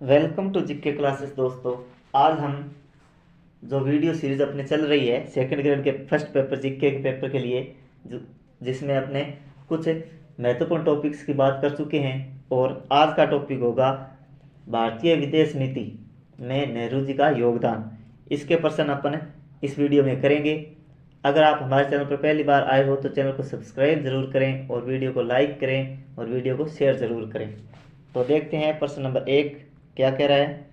Welcome to GK classes दोस्तों। आज हम जो वीडियो सीरीज अपने चल रही है सेकंड ग्रेड के फर्स्ट पेपर जीके के पेपर के लिए, जो जिसमें अपने कुछ महत्वपूर्ण टॉपिक्स की बात कर चुके हैं। और आज का टॉपिक होगा भारतीय विदेश नीति में नेहरू जी का योगदान। इसके प्रश्न अपन इस वीडियो में करेंगे। अगर आप हमारे चैनल पर पहली बार आए हो तो चैनल को सब्सक्राइब जरूर करें और वीडियो को लाइक करें और वीडियो को शेयर जरूर करें। तो देखते हैं प्रश्न नंबर 1 क्या कह रहा है।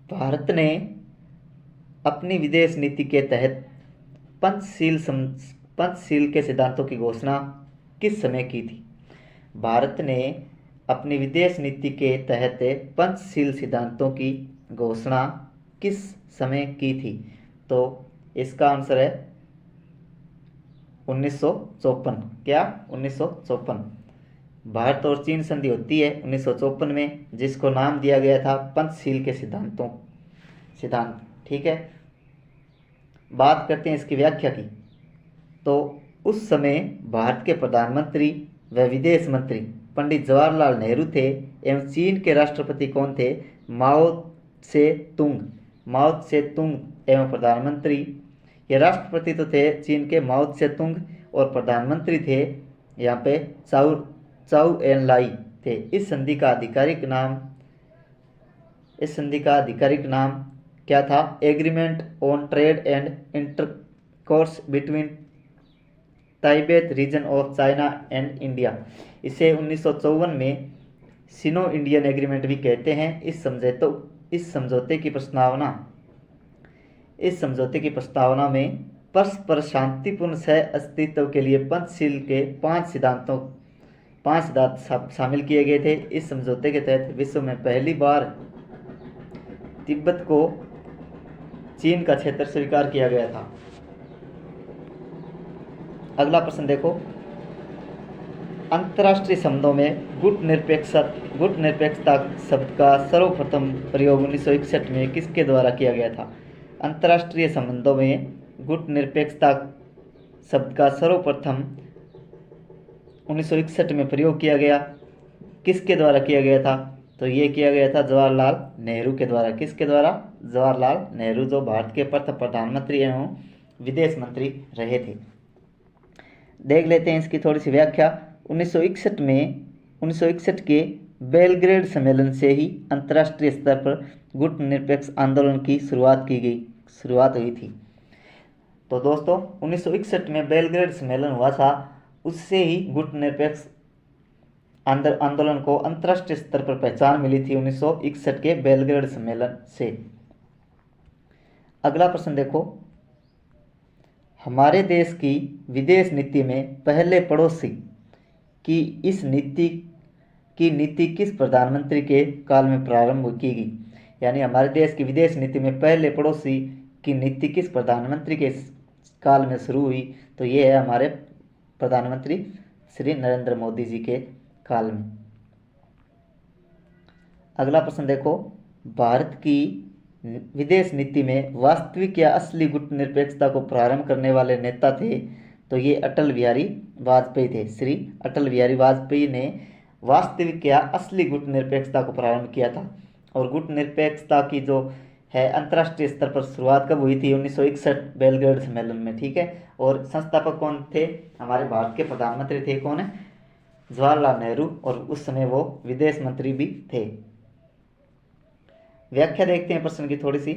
भारत ने अपनी विदेश नीति के तहत पंचशील के सिद्धांतों की घोषणा किस समय की थी? भारत ने अपनी विदेश नीति के तहत पंचशील सिद्धांतों की घोषणा किस समय की थी? तो इसका आंसर है 1954। क्या? 1954। भारत और चीन संधि होती है 1954 में, जिसको नाम दिया गया था पंचशील के सिद्धांत। ठीक है, बात करते हैं इसकी व्याख्या की। तो उस समय भारत के प्रधानमंत्री व विदेश मंत्री पंडित जवाहरलाल नेहरू थे एवं चीन के राष्ट्रपति कौन थे? माओ से तुंग एवं प्रधानमंत्री, ये राष्ट्रपति तो थे चीन के माओ से तुंग और प्रधानमंत्री थे यहाँ पे चाउ एन लाई थे। इस संधि का आधिकारिक नाम क्या था? Agreement on trade and intercourse between Tibet region of China and India. इसे 1954 में सिनो इंडियन एग्रीमेंट भी कहते हैं। इस समझौते की प्रस्तावना में परस्पर शांतिपूर्ण सह अस्तित्व के लिए पंचशील के पांच सिद्धांत शामिल किए गए थे। इस समझौते के तहत विश्व में पहली बार तिब्बत को चीन का क्षेत्र स्वीकार किया गया था। अगला प्रश्न देखो। अंतर्राष्ट्रीय संबंधों में गुट निरपेक्षता शब्द का सर्वप्रथम प्रयोग 1961 में किसके द्वारा किया गया था? अंतर्राष्ट्रीय संबंधों में गुट निरपेक्षता शब्द का सर्वप्रथम 1961 में प्रयोग किया गया। किसके द्वारा किया गया था? तो ये किया गया था जवाहरलाल नेहरू के द्वारा। किसके द्वारा? जवाहरलाल नेहरू, जो भारत के प्रथम प्रधानमंत्री एवं विदेश मंत्री रहे थे। देख लेते हैं इसकी थोड़ी सी व्याख्या। 1961 के बेलग्रेड सम्मेलन से ही अंतर्राष्ट्रीय स्तर पर गुट निरपेक्ष आंदोलन की शुरुआत हुई थी। तो दोस्तों 1961 में बेलग्रेड सम्मेलन हुआ था, उससे ही गुट निरपेक्ष आंदोलन को अंतर्राष्ट्रीय स्तर पर पहचान मिली थी 1961 के बेलग्रेड सम्मेलन से। अगला प्रश्न देखो। हमारे देश की विदेश नीति में पहले पड़ोसी की नीति किस प्रधानमंत्री के काल में प्रारंभ की गई? यानी हमारे देश की विदेश नीति में पहले पड़ोसी की नीति किस प्रधानमंत्री के काल में शुरू हुई? तो ये है हमारे प्रधानमंत्री श्री नरेंद्र मोदी जी के काल में। अगला प्रश्न देखो। भारत की विदेश नीति में वास्तविक या असली गुट निरपेक्षता को प्रारंभ करने वाले नेता थे? तो ये अटल बिहारी वाजपेयी थे। श्री अटल बिहारी वाजपेयी ने वास्तविक या असली गुट निरपेक्षता को प्रारंभ किया था। और गुट निरपेक्षता की जो है अंतर्राष्ट्रीय स्तर पर शुरुआत कब हुई थी? 1961 बेलग्रेड सम्मेलन में। ठीक है, और संस्थापक कौन थे? हमारे भारत के प्रधानमंत्री थे कौन है? जवाहरलाल नेहरू, और उस समय वो विदेश मंत्री भी थे। व्याख्या देखते हैं प्रश्न की थोड़ी सी।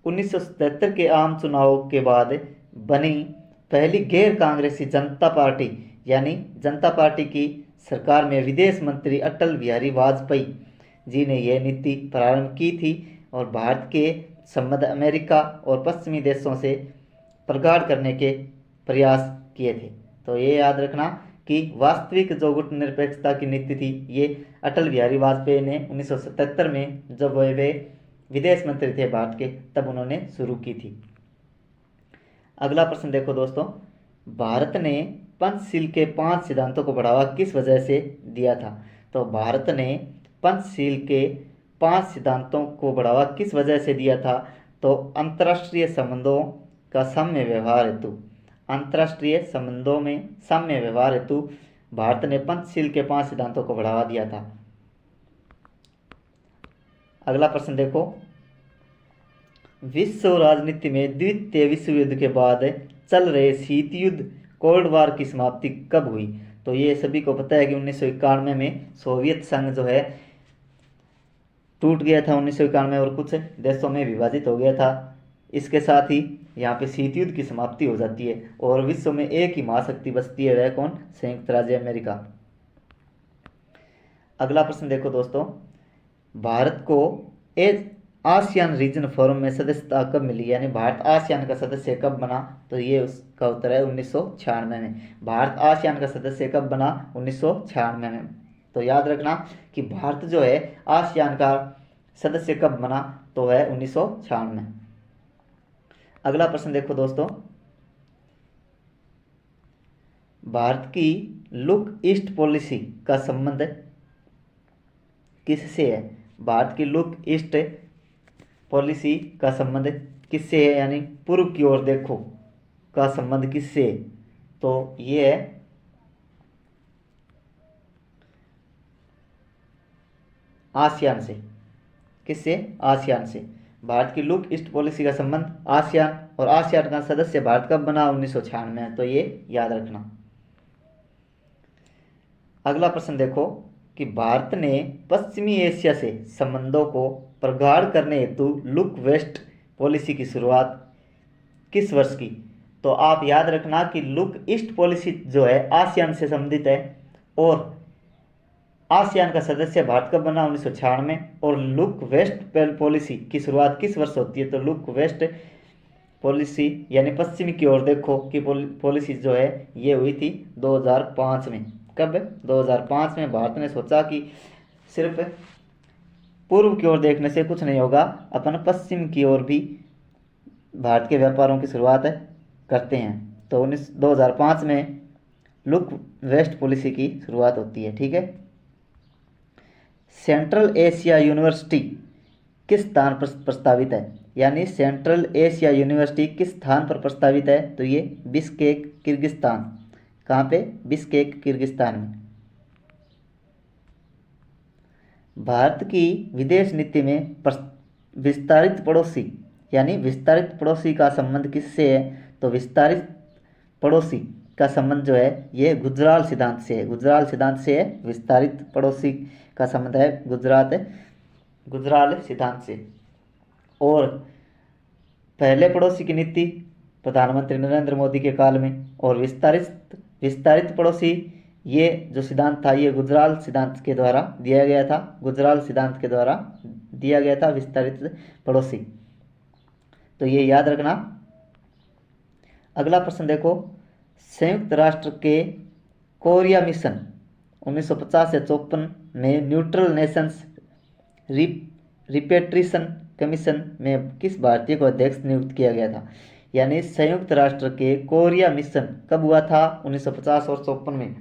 1977 के आम चुनाव के बाद बनी पहली गैर कांग्रेसी जनता पार्टी यानी जनता पार्टी की सरकार में विदेश मंत्री अटल बिहारी वाजपेयी जी ने यह नीति प्रारंभ की थी और भारत के संबंध अमेरिका और पश्चिमी देशों से प्रगाढ़ करने के प्रयास किए थे। तो ये याद रखना कि वास्तविक जो गुट निरपेक्षता की नीति थी ये अटल बिहारी वाजपेयी ने 1977 में, जब वे विदेश मंत्री थे भारत के, तब उन्होंने शुरू की थी। अगला प्रश्न देखो दोस्तों। भारत ने पंचशील के 5 सिद्धांतों को बढ़ावा किस वजह से दिया था? तो भारत ने पंचशील के 5 सिद्धांतों को बढ़ावा किस वजह से दिया था? तो अंतर्राष्ट्रीय संबंधों का साम्य व्यवहार हेतु। अंतर्राष्ट्रीय संबंधों में साम्य व्यवहार हेतु भारत ने पंचशील के 5 सिद्धांतों को बढ़ावा दिया था। अगला प्रश्न देखो, विश्व राजनीति में द्वितीय विश्व युद्ध के बाद चल रहे शीत युद्ध कोल्ड वार की समाप्ति कब हुई? तो ये सभी को पता है कि 1991 में सोवियत संघ जो है टूट गया था 1991 और कुछ देशों में विभाजित हो गया था। इसके साथ ही यहाँ पे शीत युद्ध की समाप्ति हो जाती है और विश्व में एक ही महाशक्ति बचती है, वह कौन? संयुक्त राज्य अमेरिका। अगला प्रश्न देखो दोस्तों, भारत को आसियान रीजन फोरम में सदस्यता कब मिली? यानी भारत आसियान का सदस्य कब बना? तो ये उसका उत्तर है 1996 में। भारत आसियान का सदस्य कब बना? 1996 में। तो याद रखना कि भारत जो है आसियान का सदस्य कब बना? तो है 1996 में। अगला प्रश्न देखो दोस्तों, भारत की लुक ईस्ट पॉलिसी का संबंध किससे है? भारत की लुक ईस्ट पॉलिसी का संबंध किससे है? यानी पूर्व की ओर देखो का संबंध किससे है? तो ये है आसियान से। किससे? आसियान से। भारत की लुक ईस्ट पॉलिसी का संबंध आसियान, और आसियान का सदस्य भारत कब बना? 1996 में। तो ये याद रखना। अगला प्रश्न देखो कि भारत ने पश्चिमी एशिया से संबंधों को प्रगाढ़ करने हेतु लुक वेस्ट पॉलिसी की शुरुआत किस वर्ष की? तो आप याद रखना कि लुक ईस्ट पॉलिसी जो है आसियान से संबंधित है और आसियान का सदस्य भारत कब बना? 1996 में। और लुक वेस्ट पॉलिसी की शुरुआत किस वर्ष होती है? तो लुक वेस्ट पॉलिसी यानी पश्चिमी की ओर देखो की पॉलिसी जो है ये हुई थी 2005 में। कब? 2005 में। भारत ने सोचा कि सिर्फ पूर्व की ओर देखने से कुछ नहीं होगा, अपन पश्चिम की ओर भी भारत के व्यापारों की शुरुआत करते हैं। तो 2005 में लुक वेस्ट पॉलिसी की शुरुआत होती है। ठीक है। सेंट्रल एशिया यूनिवर्सिटी किस स्थान पर प्रस्तावित है? यानी सेंट्रल एशिया यूनिवर्सिटी किस स्थान पर प्रस्तावित है? तो ये बिश्केक किर्गिस्तान। कहाँ पे? बिश्केक किर्गिस्तान में। भारत की विदेश नीति में विस्तारित पड़ोसी यानी विस्तारित पड़ोसी का संबंध किससे है? तो विस्तारित पड़ोसी का संबंध जो है ये गुजराल सिद्धांत से है। गुजराल सिद्धांत से है। विस्तारित पड़ोसी का संबंध है गुजराल सिद्धांत से। और पहले पड़ोसी की नीति प्रधानमंत्री नरेंद्र मोदी के काल में, और विस्तारित पड़ोसी ये जो सिद्धांत था ये गुजराल सिद्धांत के द्वारा दिया गया था। गुजराल सिद्धांत के द्वारा दिया गया था विस्तारित पड़ोसी। तो ये याद रखना। अगला प्रश्न देखो, संयुक्त राष्ट्र के कोरिया मिशन 1950 से 54 में न्यूट्रल नेशंस रिपेट्रिएशन कमीशन में किस भारतीय को अध्यक्ष नियुक्त किया गया था? यानी संयुक्त राष्ट्र के कोरिया मिशन कब हुआ था? 1950 और 54 में।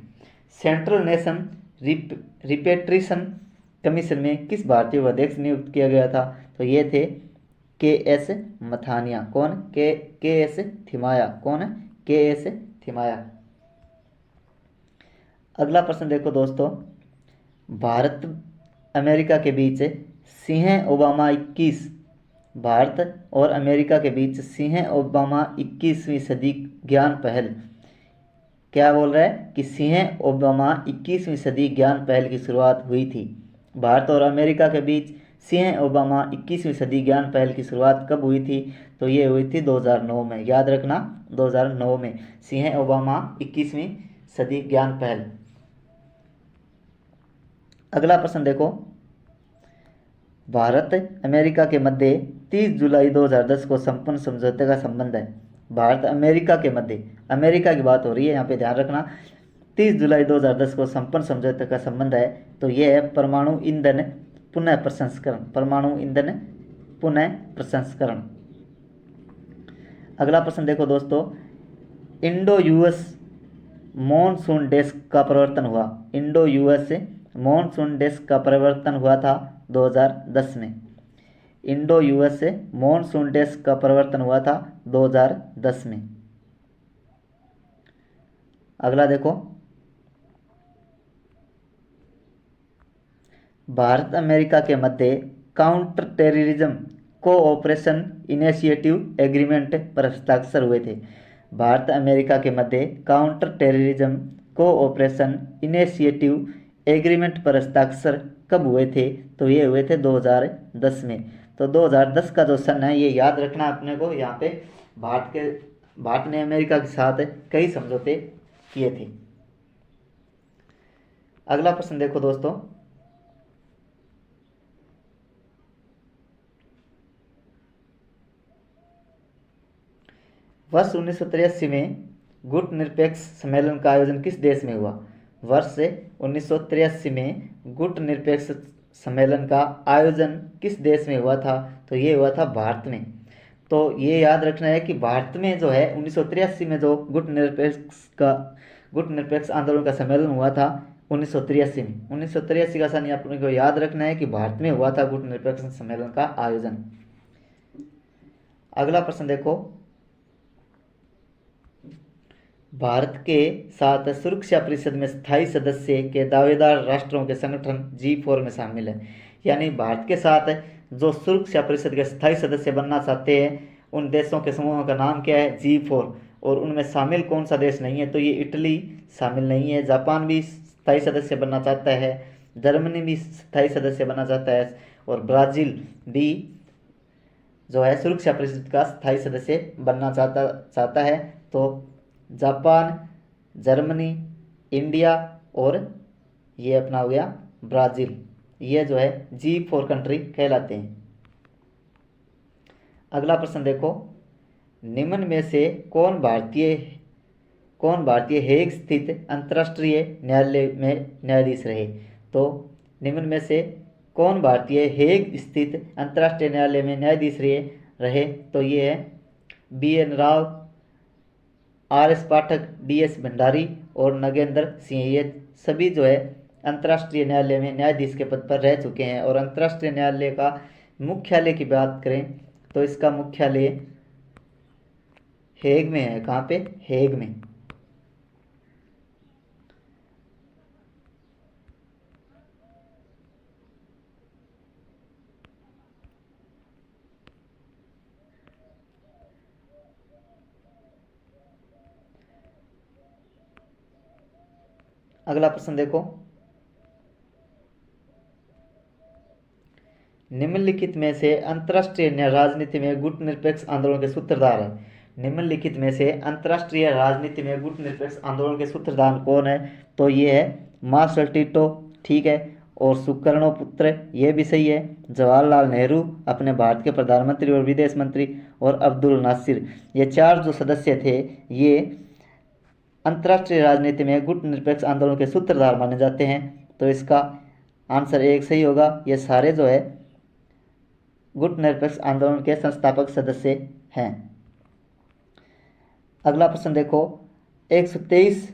सेंट्रल नेशन रिपेट्रिएशन कमीशन में किस भारतीय को अध्यक्ष नियुक्त किया गया था? तो ये थे के.एस. मथानिया। कौन? के.एस. थिमाया। कौन है? के.एस. थिमाया। अगला प्रश्न देखो दोस्तों, भारत अमेरिका के बीच सिंह ओबामा 21 भारत और अमेरिका के बीच सिंह ओबामा 21वीं सदी ज्ञान पहल क्या बोल रहा है कि सिंह ओबामा 21वीं सदी ज्ञान पहल की शुरुआत हुई थी। भारत और अमेरिका के बीच सिंह ओबामा 21वीं सदी ज्ञान पहल की शुरुआत कब हुई थी? तो ये हुई थी 2009 में। याद रखना 2009 में सिंह ओबामा 21वीं सदी ज्ञान पहल। अगला प्रश्न देखो, भारत अमेरिका के मध्य 30 जुलाई 2010 को संपन्न समझौते का संबंध है। भारत अमेरिका के मध्य, अमेरिका की बात हो रही है यहाँ पे, ध्यान रखना। 30 जुलाई 2010 को संपन्न समझौते का संबंध है। तो यह है परमाणु ईंधन पुनः प्रसंस्करण। परमाणु ईंधन पुनः प्रसंस्करण। अगला प्रश्न देखो दोस्तों, इंडो यूएस मॉनसून डेस्क का परिवर्तन हुआ। इंडो यूएस मॉनसून डेस्क का परिवर्तन हुआ था 2010 में। इंडो यूएस मॉनसून डेस्क का परिवर्तन हुआ था 2010 में। अगला देखो, भारत अमेरिका के मध्य counter terrorism cooperation initiative agreement पर हस्ताक्षर हुए थे। भारत अमेरिका के मध्य counter terrorism cooperation initiative agreement पर हस्ताक्षर कब हुए थे? तो ये हुए थे 2010 में। तो 2010 का जो सन है ये याद रखना अपने को। यहाँ पे भारत ने अमेरिका के साथ कई समझौते किए थे। अगला प्रश्न देखो दोस्तों, वर्ष 1983 में गुट निरपेक्ष सम्मेलन का आयोजन किस देश में हुआ? वर्ष 1983 में गुट निरपेक्ष सम्मेलन का आयोजन किस देश में हुआ था? तो ये हुआ था भारत में। तो ये याद रखना है कि भारत में जो है 1983 में जो गुट निरपेक्ष आंदोलन का सम्मेलन हुआ था 1983 में। 1983 का सन अपने को याद रखना है कि भारत में हुआ था गुट निरपेक्ष सम्मेलन का आयोजन। अगला प्रश्न देखो, भारत के साथ सुरक्षा परिषद में स्थायी सदस्य के दावेदार राष्ट्रों के संगठन G4 में शामिल है। यानी भारत के साथ जो सुरक्षा परिषद के स्थायी सदस्य बनना चाहते हैं उन देशों के समूह का नाम क्या है? G4। और उनमें शामिल कौन सा देश नहीं है? तो ये इटली शामिल नहीं है। जापान भी स्थायी सदस्य बनना चाहता है, जर्मनी भी स्थायी सदस्य बनना चाहता है, और ब्राज़ील भी जो है सुरक्षा परिषद का स्थायी सदस्य बनना चाहता है। तो जापान, जर्मनी, इंडिया और ये अपना हो गया ब्राज़ील, ये जो है G4 कंट्री कहलाते हैं। अगला प्रश्न देखो, निम्न में से कौन भारतीय हेग स्थित अंतर्राष्ट्रीय न्यायालय में न्यायाधीश रहे? तो निम्न में से कौन भारतीय हेग स्थित अंतर्राष्ट्रीय न्यायालय में न्यायाधीश रहे? तो ये है BN राव, RS पाठक, DS भंडारी और नगेंद्र सिंह। ये सभी जो है अंतर्राष्ट्रीय न्यायालय में न्यायाधीश के पद पर रह चुके हैं। और अंतर्राष्ट्रीय न्यायालय का मुख्यालय की बात करें तो इसका मुख्यालय हेग में है। कहाँ पे? हेग में। अगला प्रश्न देखो, निम्नलिखित में से अंतर्राष्ट्रीय राजनीति में गुट निरपेक्ष आंदोलन के सूत्रधार है। निम्नलिखित में से अंतर्राष्ट्रीय राजनीति में गुट निरपेक्ष आंदोलन के सूत्रधार कौन है? तो ये है मार्शल टिटो, ठीक है, और सुकर्णो पुत्र, ये भी सही है। जवाहरलाल नेहरू अपने भारत के प्रधानमंत्री और विदेश मंत्री, और अब्दुल नासिर, ये चार जो सदस्य थे ये अंतर्राष्ट्रीय राजनीति में गुट निरपेक्ष आंदोलन के सूत्रधार माने जाते हैं। तो इसका आंसर एक सही होगा। ये सारे जो है गुट निरपेक्ष आंदोलन के संस्थापक सदस्य हैं। अगला प्रश्न देखो, 123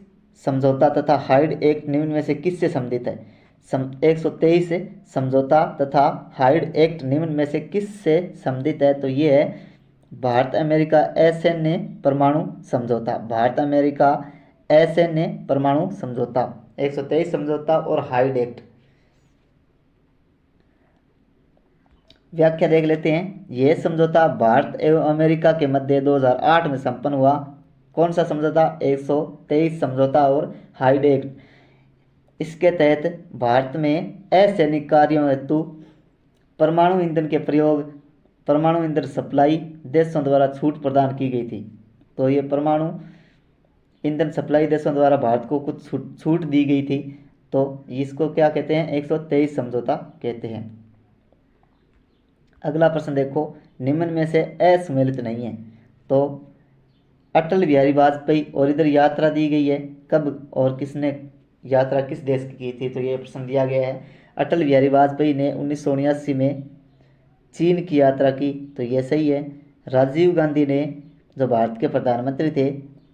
समझौता तथा हाइड एक्ट निम्न में से किससे संबंधित है? 123 समझौता तथा हाइड एक्ट निम्न में से किससे संबंधित है? तो ये है भारत अमेरिका असैन्य परमाणु समझौता। भारत अमेरिका असैन्य परमाणु समझौता, 123 समझौता और हाइड एक्ट। व्याख्या देख लेते हैं। यह समझौता भारत एवं अमेरिका के मध्य 2008 में संपन्न हुआ। कौन सा समझौता? 123 समझौता और हाइड एक्ट। इसके तहत भारत में असैनिक कार्यों हेतु परमाणु ईंधन के प्रयोग, परमाणु ईंधन सप्लाई देशों द्वारा छूट प्रदान की गई थी। तो ये परमाणु ईंधन सप्लाई देशों द्वारा भारत को कुछ छूट दी गई थी। तो इसको क्या कहते हैं? 123 समझौता कहते हैं। अगला प्रश्न देखो, निम्न में से असम्मिलित नहीं है। तो अटल बिहारी वाजपेयी, और इधर यात्रा दी गई है, कब और किसने यात्रा किस देश की थी? तो ये प्रश्न दिया गया है। अटल बिहारी वाजपेयी ने 1979 में चीन की यात्रा की। तो ये सही है। राजीव गांधी ने जो भारत के प्रधानमंत्री थे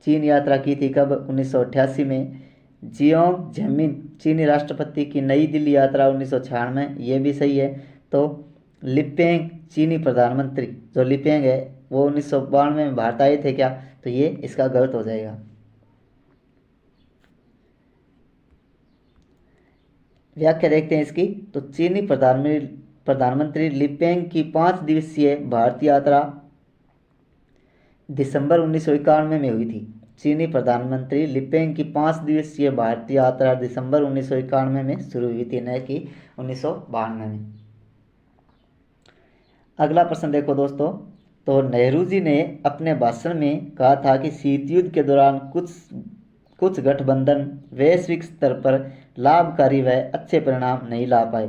चीन यात्रा की थी, कब? 1988 में। जियांग जेमिन चीनी राष्ट्रपति की नई दिल्ली यात्रा 1996, ये भी सही है। तो लिपेंग चीनी प्रधानमंत्री जो लिपेंग है वो 1992 में भारत आए थे क्या? तो ये इसका गलत हो जाएगा। व्याख्या देखते हैं इसकी। तो चीनी प्रधानमंत्री ली पेंग की 5 दिवसीय भारत यात्रा दिसंबर 1991 में हुई थी। चीनी प्रधानमंत्री ली पेंग की 5 दिवसीय भारत यात्रा दिसंबर 1991 में शुरू हुई थी, न कि 1992 में। अगला प्रश्न देखो दोस्तों। तो नेहरू जी ने अपने भाषण में कहा था कि शीत युद्ध के दौरान कुछ गठबंधन वैश्विक स्तर पर लाभकारी व अच्छे परिणाम नहीं ला पाए।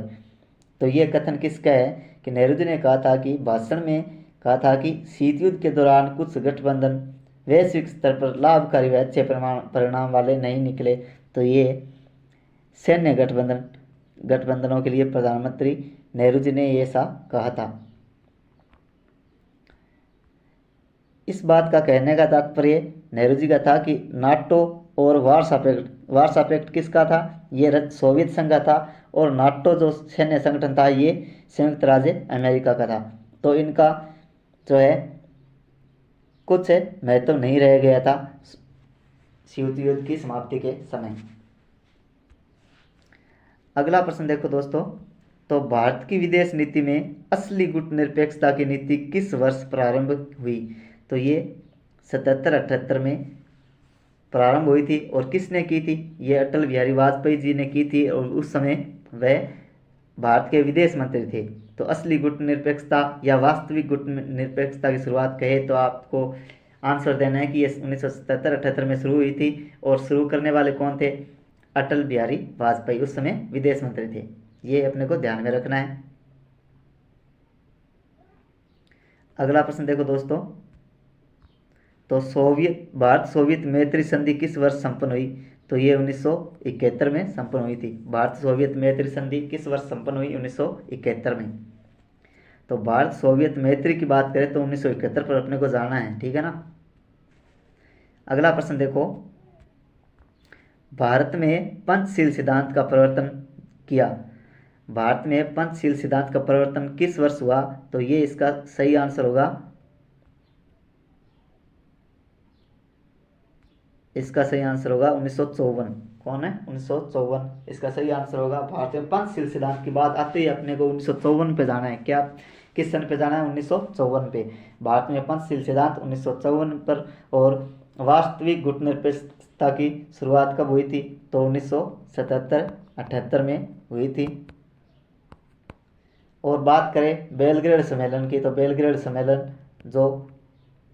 तो ये कथन किसका है कि नेहरू जी ने कहा था कि भाषण में कहा था कि शीत युद्ध के दौरान कुछ गठबंधन वैश्विक स्तर पर लाभकारी व अच्छे परिणाम वाले नहीं निकले। तो ये सैन्य गठबंधनों के लिए प्रधानमंत्री नेहरू जी ने ये ऐसा कहा था। इस बात का कहने का तात्पर्य नेहरू जी का था कि नाटो और वारसा पैक्ट किसका था, ये सोवियत संघ का था, और नाटो जो सैन्य संगठन था ये संयुक्त राज्य अमेरिका का था। तो इनका जो है कुछ महत्व नहीं रह गया था शीत युद्ध की समाप्ति के समय। अगला प्रश्न देखो दोस्तों। तो भारत की विदेश नीति में असली गुटनिरपेक्षता की नीति किस वर्ष प्रारंभ हुई। तो ये 77-78 में प्रारंभ हुई थी। और किसने की थी, ये अटल बिहारी वाजपेयी जी ने की थी, और उस समय वह भारत के विदेश मंत्री थे। तो असली गुटनिरपेक्षता या वास्तविक गुटनिरपेक्षता की शुरुआत कहे तो आपको आंसर देना है कि ये 1977-78 में शुरू हुई थी। और शुरू करने वाले कौन थे, अटल बिहारी वाजपेयी, उस समय विदेश मंत्री थे। ये अपने को ध्यान में रखना है। अगला प्रश्न देखो दोस्तों। तो भारत सोवियत मैत्री संधि किस वर्ष संपन्न हुई। तो ये 1971 में संपन्न हुई थी। भारत सोवियत मैत्री संधि किस वर्ष संपन्न हुई, 1971 में। तो भारत सोवियत मैत्री की बात करें तो 1971 पर अपने को जाना है, ठीक है ना। अगला प्रश्न देखो। भारत में पंचशील सिद्धांत का प्रवर्तन किया। भारत में पंचशील सिद्धांत का प्रवर्तन किस वर्ष हुआ। तो ये इसका सही आंसर होगा, इसका सही आंसर होगा 1954। कौन है, 1954 इसका सही आंसर होगा। भारत में पंचशील सिद्धांत की बात आते ही अपने को 1954 पे जाना है। क्या, किस सन पे जाना है, 1954 पे। भारत में पंचशील सिद्धांत 1954 पर। और वास्तविक गुटनिरपेक्षता की शुरुआत कब हुई थी, तो 1977-78 में हुई थी। और बात करें बेलग्रेड सम्मेलन की, तो बेलग्रेड सम्मेलन जो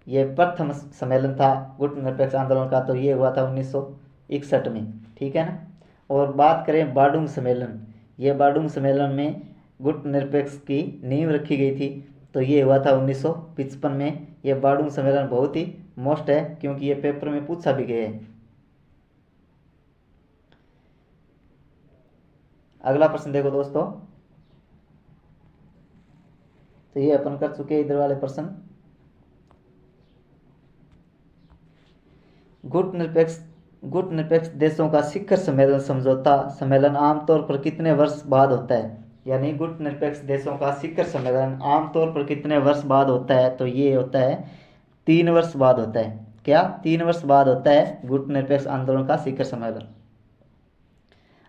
ये प्रथम सम्मेलन था गुटनिरपेक्ष आंदोलन का, तो ये हुआ था 1961 में, ठीक है ना। और बात करें बाडूंग सम्मेलन, ये बाडूंग सम्मेलन में गुटनिरपेक्ष की नींव रखी गई थी। तो ये हुआ था 1955 में। ये बाडूंग सम्मेलन बहुत ही मोस्ट है क्योंकि ये पेपर में पूछा भी गया है। अगला प्रश्न देखो दोस्तों। तो ये अपन कर चुके इधर वाले प्रश्न। गुटनिरपेक्ष देशों का शिखर सम्मेलन समझौता सम्मेलन आमतौर पर कितने वर्ष बाद होता है। यानी गुटनिरपेक्ष देशों का शिखर सम्मेलन आमतौर पर कितने वर्ष बाद होता है। तो ये होता है 3 वर्ष बाद होता है। क्या, 3 वर्ष बाद होता है गुटनिरपेक्ष आंदोलन का शिखर सम्मेलन।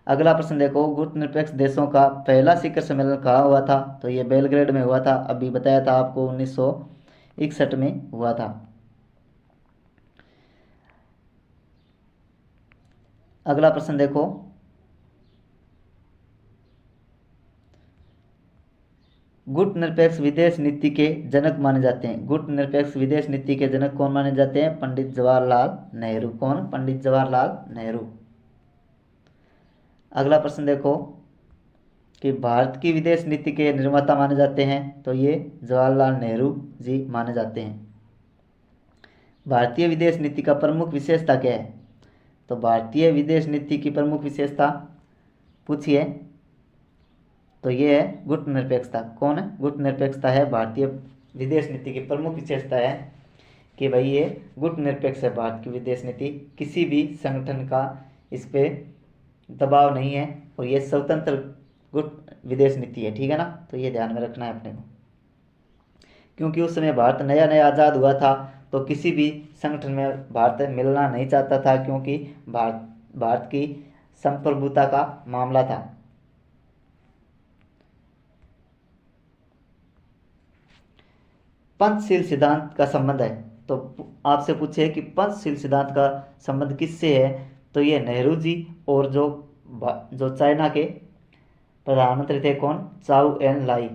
अगला प्रश्न देखो। गुटनिरपेक्ष देशों का पहला शिखर सम्मेलन कहाँ हुआ था। तो ये बेलग्रेड में हुआ था, अभी बताया था आपको 1961 में हुआ था। अगला प्रश्न देखो। गुटनिरपेक्ष विदेश नीति के जनक माने जाते हैं। गुटनिरपेक्ष विदेश नीति के जनक कौन माने जाते हैं, पंडित जवाहरलाल नेहरू। कौन, पंडित जवाहरलाल नेहरू। अगला प्रश्न देखो कि भारत की विदेश नीति के निर्माता माने जाते हैं। तो ये जवाहरलाल नेहरू जी माने जाते हैं। भारतीय विदेश नीति का प्रमुख विशेषता क्या है। तो भारतीय विदेश नीति की प्रमुख विशेषता पूछिए, तो ये है गुटनिरपेक्षता। कौन है, गुटनिरपेक्षता है भारतीय विदेश नीति की प्रमुख विशेषता है कि भाई ये गुटनिरपेक्ष है। भारत की विदेश नीति किसी भी संगठन का इस पे दबाव नहीं है और ये स्वतंत्र गुट विदेश नीति है, ठीक है ना। तो ये ध्यान में रखना है अपने को, क्योंकि उस समय भारत नया नया आज़ाद हुआ था तो किसी भी संगठन में भारत मिलना नहीं चाहता था, क्योंकि भारत की संप्रभुता का मामला था। पंचशील सिद्धांत का संबंध है। तो आपसे पूछे कि पंचशील सिद्धांत का संबंध किससे है, तो ये नेहरू जी और जो चाइना के प्रधानमंत्री थे, कौन, चाउ एन लाई,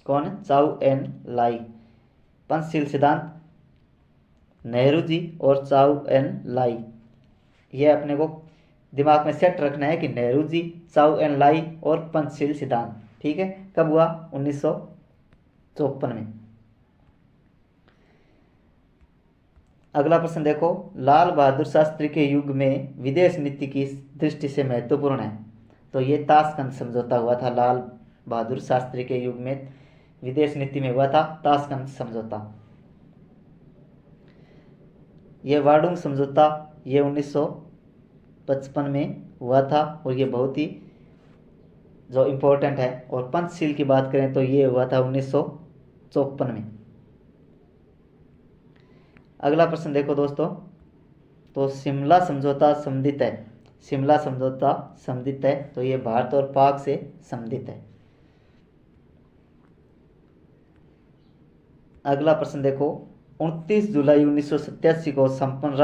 कौन, चाउ एन लाई। पंचशील सिद्धांत नेहरू जी और चाउ एन लाई, ये अपने को दिमाग में सेट रखना है कि नेहरू जी, चाउ एन लाई और पंचशील सिद्धांत। ठीक है, कब हुआ, 1954 में। अगला प्रश्न देखो, लाल बहादुर शास्त्री के युग में विदेश नीति की दृष्टि से महत्वपूर्ण है। तो ये ताशकंद समझौता हुआ था, लाल बहादुर शास्त्री के युग में विदेश नीति में हुआ था ताशकंद समझौता। ये वार्डुंग समझौता ये 1955 में हुआ था और ये बहुत ही जो इम्पोर्टेंट है। और पंचशील की बात करें तो ये हुआ था 1954 में। अगला प्रश्न देखो दोस्तों, तो शिमला समझौता संबंधित है, शिमला समझौता संबंधित है, तो ये भारत और पाक से संबंधित है। अगला प्रश्न देखो, 29 जुलाई 1987 को संपन्न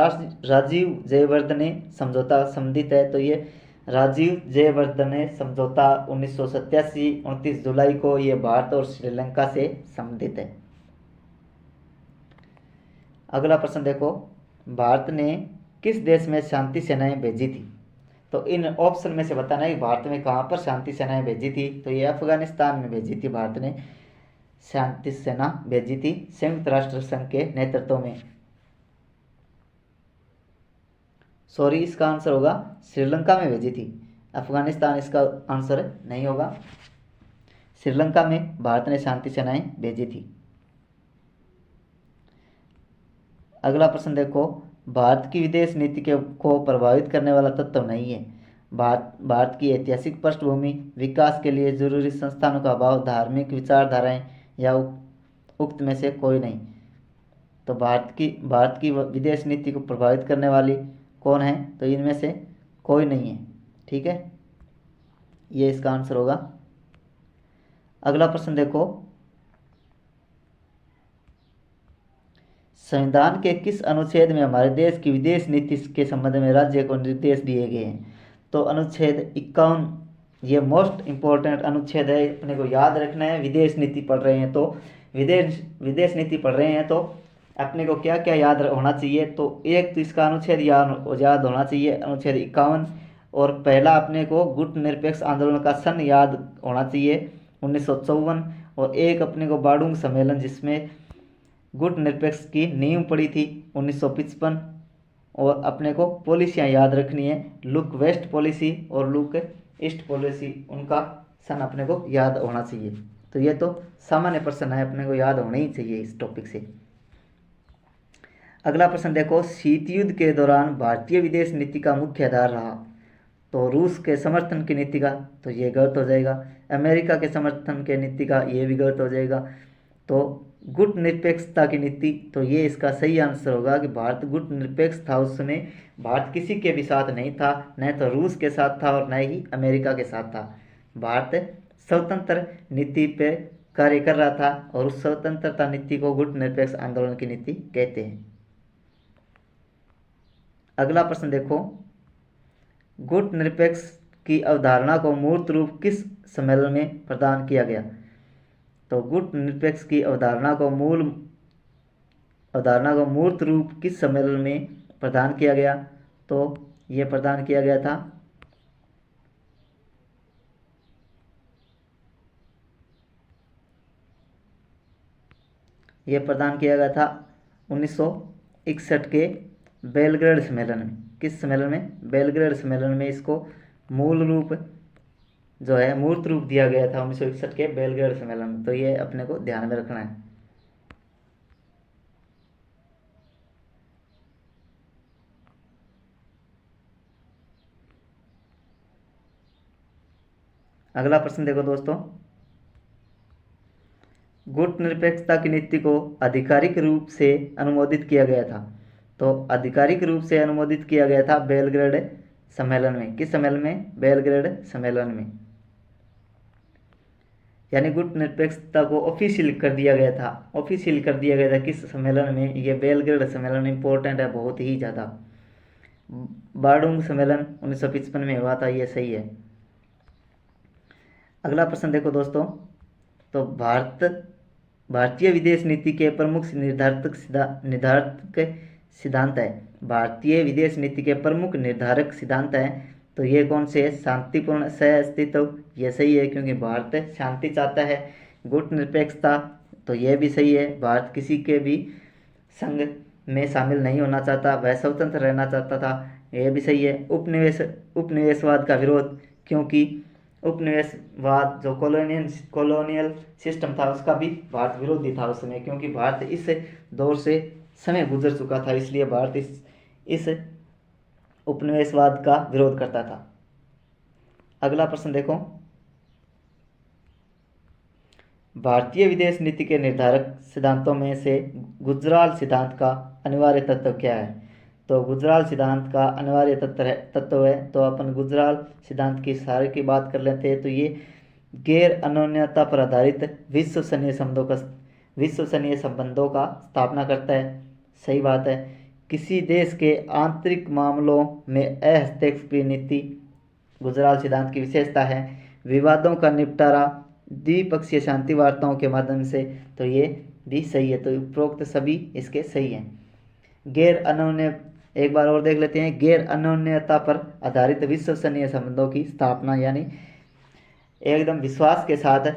राजीव जयवर्धने समझौता संबंधित है। तो ये राजीव जयवर्धने समझौता 1987 29 जुलाई को ये भारत और श्रीलंका से संबंधित है। अगला प्रश्न देखो, भारत ने किस देश में शांति सेनाएं भेजी थी। तो इन ऑप्शन में से बताना है कि भारत में कहाँ पर शांति सेनाएं भेजी थी। तो ये अफगानिस्तान में भेजी थी, भारत ने शांति सेना भेजी थी संयुक्त राष्ट्र संघ के नेतृत्व में। सॉरी, इसका आंसर होगा श्रीलंका में भेजी थी, अफगानिस्तान इसका आंसर नहीं होगा। श्रीलंका में भारत ने शांति सेनाएं भेजी थी। अगला प्रश्न देखो, भारत की विदेश नीति को प्रभावित करने वाला तत्व नहीं है। भारत की ऐतिहासिक पृष्ठभूमि, विकास के लिए जरूरी संस्थानों का अभाव, धार्मिक विचारधाराएं या उक्त में से कोई नहीं। तो भारत की विदेश नीति को प्रभावित करने वाली कौन है, तो इनमें से कोई नहीं है। ठीक है, ये इसका आंसर होगा। अगला प्रश्न देखो, संविधान के किस अनुच्छेद में हमारे देश की विदेश नीति के संबंध में राज्य को निर्देश दिए गए हैं। तो अनुच्छेद 51, ये मोस्ट इम्पोर्टेंट अनुच्छेद है, अपने को याद रखना है। विदेश नीति पढ़ रहे हैं तो विदेश नीति पढ़ रहे हैं तो अपने को क्या क्या याद होना चाहिए। तो एक तो इसका अनुच्छेद याद होना चाहिए, अनुच्छेद 51। और पहला अपने को गुट निरपेक्ष आंदोलन का सन याद होना चाहिए, 1954। और एक अपने को बार्डुंग सम्मेलन जिसमें गुट निरपेक्ष की नींव पड़ी थी, 1955। और अपने को पॉलिसियाँ याद रखनी है, लुक वेस्ट पॉलिसी और लुक ईस्ट पॉलिसी, उनका सन अपने को याद होना चाहिए। तो ये तो सामान्य प्रश्न है, अपने को याद होना ही चाहिए इस टॉपिक से। अगला प्रश्न देखो, शीत युद्ध के दौरान भारतीय विदेश नीति का मुख्य आधार रहा। तो रूस के समर्थन की नीति का, तो ये गलत हो जाएगा। अमेरिका के समर्थन के नीति का, ये भी गलत हो जाएगा। तो गुट निरपेक्षता की नीति, तो ये इसका सही आंसर होगा कि भारत गुट निरपेक्ष था। उस समय भारत किसी के भी साथ नहीं था, न तो रूस के साथ था और न ही अमेरिका के साथ था। भारत स्वतंत्र नीति पे कार्य कर रहा था और उस स्वतंत्रता नीति को गुट निरपेक्ष आंदोलन की नीति कहते हैं। अगला प्रश्न देखो, गुट निरपेक्ष की अवधारणा को मूर्त रूप किस सम्मेलन में प्रदान किया गया। तो गुट निरपेक्ष की अवधारणा को मूर्त रूप किस सम्मेलन में प्रदान किया गया। तो ये प्रदान किया गया था ये प्रदान किया गया था 1961 के बेलग्रेड सम्मेलन में। किस सम्मेलन में, बेलग्रेड सम्मेलन में इसको मूल रूप जो है मूर्त रूप दिया गया था 1961 के बेलग्रेड सम्मेलन में। तो ये अपने को ध्यान में रखना है। अगला प्रश्न देखो दोस्तों, गुट निरपेक्षता की नीति को आधिकारिक रूप से अनुमोदित किया गया था। तो आधिकारिक रूप से अनुमोदित किया गया था बेलग्रेड सम्मेलन में। किस सम्मेलन में, बेलग्रेड सम्मेलन में। यानी गुट निरपेक्षता को ऑफिशियल कर दिया गया था। ऑफिशियल कर दिया गया था किस सम्मेलन में? ये बेलग्रेड सम्मेलन इम्पोर्टेंट है बहुत ही ज़्यादा। बार्डुंग सम्मेलन 1955 में हुआ था, ये सही है। अगला प्रश्न देखो दोस्तों, तो भारतीय विदेश नीति के प्रमुख निर्धारक सिद्धांत है। भारतीय विदेश नीति के प्रमुख निर्धारक सिद्धांत हैं, तो ये कौन से है? शांतिपूर्ण सह अस्तित्व, ये सही है क्योंकि भारत शांति चाहता है। गुट निरपेक्षता, तो ये भी सही है, भारत किसी के भी संघ में शामिल नहीं होना चाहता, वह स्वतंत्र रहना चाहता था, ये भी सही है। उपनिवेशवाद का विरोध, क्योंकि उपनिवेशवाद जो कॉलोनियल सिस्टम था उसका भी भारत विरोधी था उस समय, क्योंकि भारत इस दौर से समय गुजर चुका था, इसलिए भारत इस उपनिवेशवाद का विरोध करता था। अगला प्रश्न देखो, भारतीय विदेश नीति के निर्धारक सिद्धांतों में से गुजराल सिद्धांत का अनिवार्य तत्व क्या है? तो गुजराल सिद्धांत का अनिवार्य तत्व है, तो अपन गुजराल सिद्धांत की सारे की बात कर लेते हैं। तो ये गैर अनन्यता पर आधारित विश्वसनीय संबंधों का स्थापना करता है, सही बात है। किसी देश के आंतरिक मामलों में हस्तक्षेप की नीति गुजराल सिद्धांत की विशेषता है। विवादों का निपटारा द्विपक्षीय शांति वार्ताओं के माध्यम से, तो ये भी सही है। तो उपरोक्त सभी इसके सही हैं। गैर अनन्य, एक बार और देख लेते हैं, गैर अनन्यता पर आधारित विश्वसनीय संबंधों की स्थापना, यानी एकदम विश्वास के साथ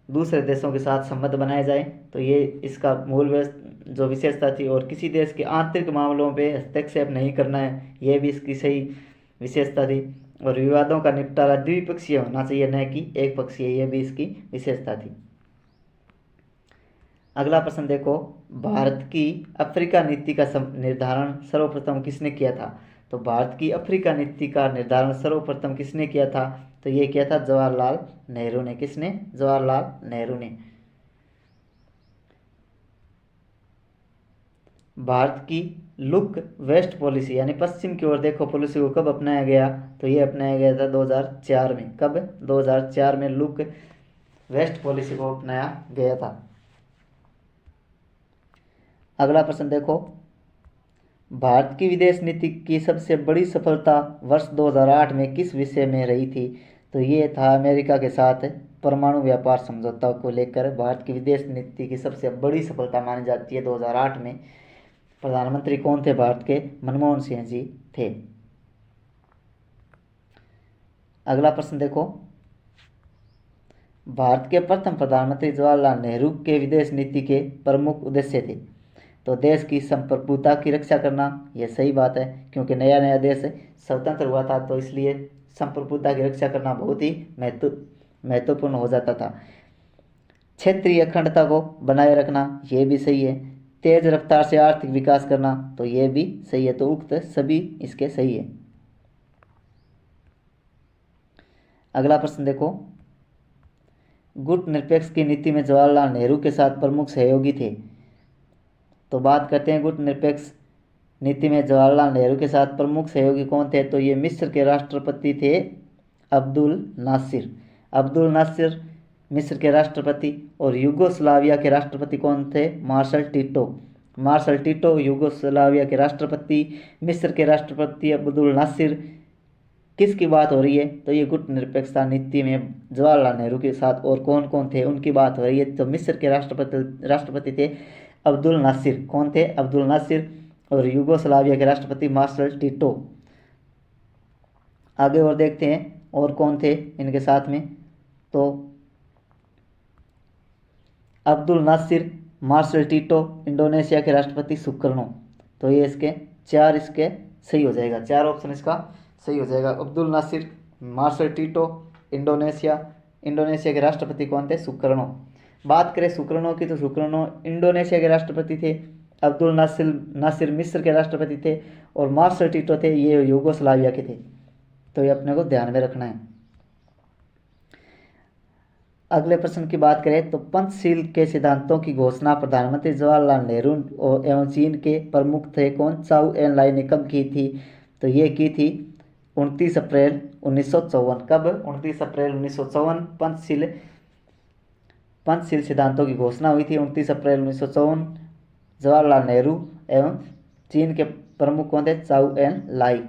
दूसरे देशों के साथ संबंध बनाए जाए, तो ये इसका मूल जो विशेषता थी। और किसी देश के आंतरिक मामलों पे हस्तक्षेप नहीं करना है, ये भी इसकी सही विशेषता थी। और विवादों का निपटारा द्विपक्षीय होना चाहिए, न कि एक पक्षीय, ये भी इसकी विशेषता थी। अगला प्रश्न देखो, भारत की अफ्रीका नीति का निर्धारण सर्वप्रथम किसने किया था? तो भारत की अफ्रीका नीति का निर्धारण सर्वप्रथम किसने किया था? तो ये किया था जवाहरलाल नेहरू ने। किसने? जवाहरलाल नेहरू ने। भारत की लुक वेस्ट पॉलिसी, यानी पश्चिम की ओर देखो पॉलिसी को कब अपनाया गया? तो ये अपनाया गया था 2004 में। कब? 2004 में लुक वेस्ट पॉलिसी को अपनाया गया था। अगला प्रश्न देखो, भारत की विदेश नीति की सबसे बड़ी सफलता वर्ष 2008 में किस विषय में रही थी? तो ये था अमेरिका के साथ परमाणु व्यापार समझौता को लेकर भारत की विदेश नीति की सबसे बड़ी सफलता मानी जाती है 2008 में। प्रधानमंत्री कौन थे भारत के? मनमोहन सिंह जी थे। अगला प्रश्न देखो, भारत के प्रथम प्रधानमंत्री जवाहरलाल नेहरू के विदेश नीति के प्रमुख उद्देश्य थे। तो देश की संप्रभुता की रक्षा करना, यह सही बात है, क्योंकि नया नया देश स्वतंत्र हुआ था, तो इसलिए संप्रभुता की रक्षा करना बहुत ही महत्वपूर्ण हो जाता था। क्षेत्रीय अखंडता को बनाए रखना, यह भी सही है। तेज रफ्तार से आर्थिक विकास करना, तो यह भी सही है। तो उक्त सभी इसके सही है। अगला प्रश्न देखो, गुट निरपेक्ष की नीति में जवाहरलाल नेहरू के साथ प्रमुख सहयोगी थे। तो बात करते हैं गुट निरपेक्ष नीति में जवाहरलाल नेहरू के साथ प्रमुख सहयोगी कौन थे? तो ये मिस्र के राष्ट्रपति थे अब्दुल नासिर। अब्दुल नासिर मिस्र के राष्ट्रपति। और यूगोस्लाविया के राष्ट्रपति कौन थे? Marshal Tito. Marshal Tito Yugoslavia के राष्ट्रपति। मिस्र के राष्ट्रपति अब्दुल नासिर। किसकी बात हो रही है? तो ये गुट निरपेक्षता नीति में जवाहरलाल नेहरू के साथ और कौन कौन थे उनकी बात हो रही है। तो मिस्र के राष्ट्रपति थे अब्दुल नासिर। कौन थे? अब्दुल नासिर। और यूगोस्लाविया के राष्ट्रपति मार्शल टिटो। आगे और देखते हैं और कौन थे इनके साथ में। तो Abdul Nasser, Marshal Tito, Indonesia के राष्ट्रपति सुकर्नो। तो ये इसके सही हो जाएगा, 4 ऑप्शन इसका सही हो जाएगा। Abdul Nasser, Marshal Tito, Indonesia के राष्ट्रपति कौन थे? सुकर्नो। बात करें सुकर्नो की, तो सुकर्नो इंडोनेशिया के राष्ट्रपति थे। अब्दुल नासिर मिस्र के राष्ट्रपति थे। और मार्शल टिटो थे, ये यूगोस्लाविया के थे। तो ये अपने को ध्यान में रखना है। अगले प्रश्न की बात करें तो पंचशील के सिद्धांतों की घोषणा प्रधानमंत्री जवाहरलाल नेहरू एवं चीन के प्रमुख थे कौन? चाउ एन लाई ने कब की थी? तो ये की थी 29 अप्रैल 1954। कब? 29 अप्रैल 1954 पंचशील पंचशील सिद्धांतों की घोषणा हुई थी 29 अप्रैल 1954। जवाहरलाल नेहरू एवं चीन के प्रमुख कौन थे? चाउ एन लाई।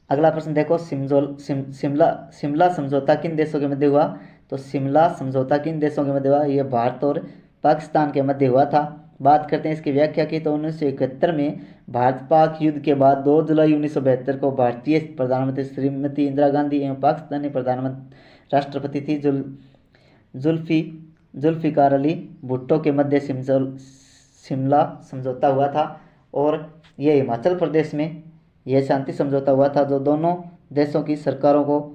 अगला प्रश्न देखो, शिमला समझौता किन देशों के मध्य हुआ? तो शिमला समझौता किन देशों के मध्य हुआ? ये भारत और पाकिस्तान के मध्य हुआ था। बात करते हैं इसकी व्याख्या की, तो 1971 में भारत पाक युद्ध के बाद 2 जुलाई 1972 को भारतीय प्रधानमंत्री श्रीमती इंदिरा गांधी एवं पाकिस्तानी प्रधानमंत्री राष्ट्रपति थी जुल्फिकार अली भुट्टो के मध्य शिमला समझौता हुआ था। और यह हिमाचल प्रदेश में यह शांति समझौता हुआ था, जो दोनों देशों की सरकारों को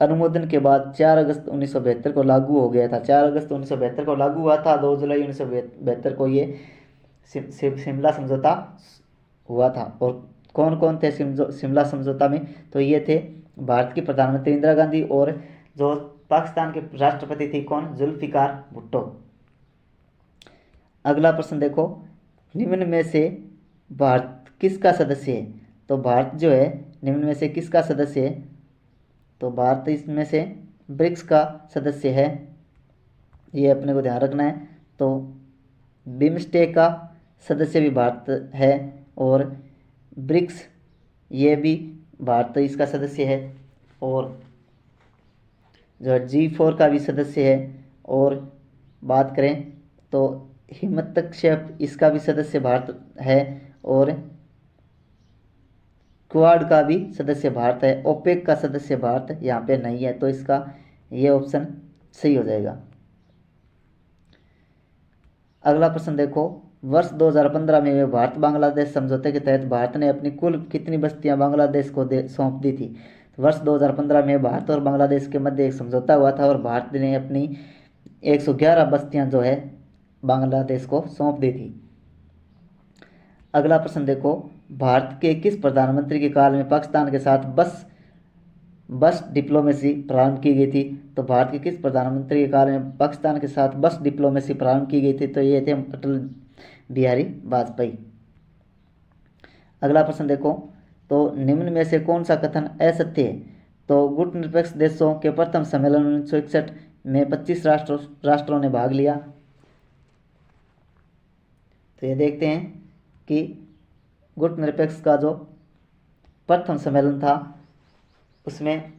अनुमोदन के बाद 4 अगस्त 1972 को लागू हो गया था। 4 अगस्त 1972 को लागू हुआ था, 2 जुलाई 1972 को ये शिमला समझौता हुआ था। और कौन कौन थे शिमला समझौता में? तो ये थे भारत की प्रधानमंत्री इंदिरा गांधी और जो पाकिस्तान के राष्ट्रपति थी कौन? जुल्फिकार भुट्टो। अगला प्रश्न देखो, निम्न में से भारत किसका सदस्य है? तो भारत जो है निम्न में से किसका सदस्य है? तो भारत इसमें से ब्रिक्स का सदस्य है, ये अपने को ध्यान रखना है। तो बिम्स्टेक का सदस्य भी भारत है और ब्रिक्स ये भी भारत इसका सदस्य है और जो G4 का भी सदस्य है। और बात करें तो हिमतक्षेप इसका भी सदस्य भारत है और क्वाड का भी सदस्य भारत है। ओपेक का सदस्य भारत यहाँ पे नहीं है, तो इसका ये ऑप्शन सही हो जाएगा। अगला प्रश्न देखो, वर्ष 2015 में भारत बांग्लादेश समझौते के तहत भारत ने अपनी कुल कितनी बस्तियां बांग्लादेश को सौंप दी थी? वर्ष 2015 में भारत और बांग्लादेश के मध्य एक समझौता हुआ था और भारत ने अपनी 111 बस्तियां जो है बांग्लादेश को सौंप दी थी। अगला प्रश्न देखो, भारत के किस प्रधानमंत्री के काल में पाकिस्तान के साथ बस डिप्लोमेसी प्रारंभ की गई थी? तो भारत के किस प्रधानमंत्री के काल में पाकिस्तान के साथ बस डिप्लोमेसी प्रारंभ की गई थी? तो ये थे अटल बिहारी वाजपेयी। अगला प्रश्न देखो, तो निम्न में से कौन सा कथन असत्य है? तो गुटनिरपेक्ष देशों के प्रथम सम्मेलन 1961 में 25 राष्ट्रों ने भाग लिया। तो ये देखते हैं कि गुटनिरपेक्ष का जो प्रथम सम्मेलन था उसमें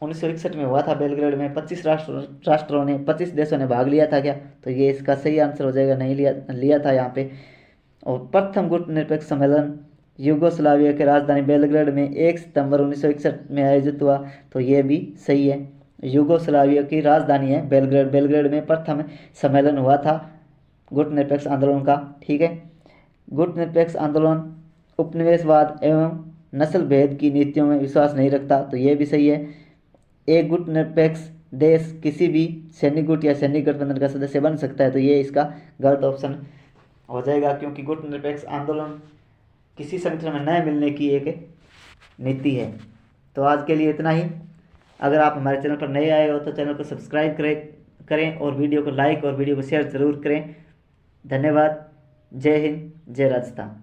1961 में हुआ था बेलग्रेड में। 25 देशों ने भाग लिया था क्या? तो ये इसका सही आंसर हो जाएगा, नहीं लिया था यहाँ पे। और प्रथम गुटनिरपेक्ष सम्मेलन यूगोस्लाविया के राजधानी बेलग्रेड में 1 सितंबर 1961 में आयोजित हुआ। तो ये भी सही है, यूगोस्लाविया की राजधानी है बेलग्रेड। बेलग्रेड में प्रथम सम्मेलन हुआ था गुटनिरपेक्ष आंदोलन का। ठीक है, गुटनिरपेक्ष आंदोलन उपनिवेशवाद एवं नस्ल भेद की नीतियों में विश्वास नहीं रखता। तो ये भी सही है। एक गुटनिरपेक्ष देश किसी भी सैनिक गुट या सैनिक गठबंधन का सदस्य बन सकता है। तो ये इसका गलत ऑप्शन हो जाएगा, क्योंकि गुटनिरपेक्ष आंदोलन किसी संगठन में न मिलने की एक नीति है। तो आज के लिए इतना ही। अगर आप हमारे चैनल पर नए आए हो तो चैनल को सब्सक्राइब करें और वीडियो को लाइक और वीडियो को शेयर ज़रूर करें। धन्यवाद। जय हिंद, जय राजस्थान।